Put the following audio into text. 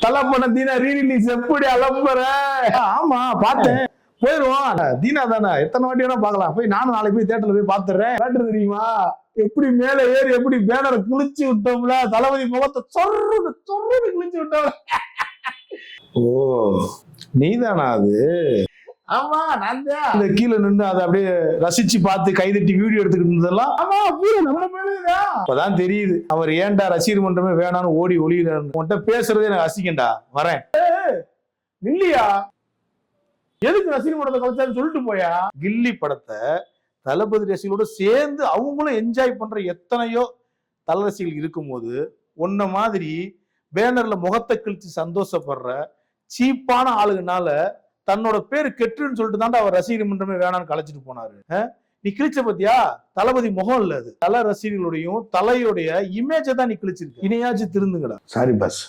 தலை பண்ண தீனா ரீரிலீஸ் எப்படி அலம்புற? ஆமா பார்த்தேன், போயிருவோம். தீனா தானே, எத்தனை வாட்டி வேணா பாக்கலாம். போய் நானும் நாளைக்கு போய் தியேட்டர்ல போய் பாத்துறேன். தேட்டர் தெரியுமா எப்படி மேல ஏறி எப்படி பேனரை கிழிச்சு விட்டோம்ல, தளபதி முகத்தை சொர்றது சொர்றது கிழிச்சு விட்டோம்ல. ஓ நீதானா அது? ஆமா நான் தான். இந்த கீழே நின்று அதை அப்படியே ரசிச்சு பார்த்து கைதட்டி வீடியோ எடுத்துக்கிட்டு இருந்ததெல்லாம் ஆமா நம்ம மேலதான். அப்பதான் தெரியுது அவர் ஏன்டா ரசிகர் மன்றமே வேணான்னு ஓடி ஒளியில உன்கிட்ட பேசுறதே எனக்கு ரசிக்கண்டா. வரேன் இல்லையா, எதுக்கு ரசிகர் மன்றத்தை கலைச்சாருன்னு சொல்லிட்டு போயா. கில்லி படத்தை தளபதி ரசிகளோட சேர்ந்து அவங்களும் என்ஜாய் பண்ற எத்தனையோ தல ரசிகள் இருக்கும் போது உன்ன மாதிரி பேனர்ல முகத்தை கிழிச்சு சந்தோஷப்படுற சீப்பான ஆளுங்கனால தன்னோட பேரு கெட்டுன்னு சொல்லிட்டு தான் அவர் ரசிகர் மன்றமே வேணான்னு கலைச்சிட்டு போனாரு. நீ கிழிச்ச பத்தியா, தளபதி முகம் இல்ல அது, தல ரசிகர்களுடையும் தலையுடைய இமேஜை தான் நீ கிழிச்சிருக்க. இனியாச்சும் திருந்துங்கடா. Sorry boss.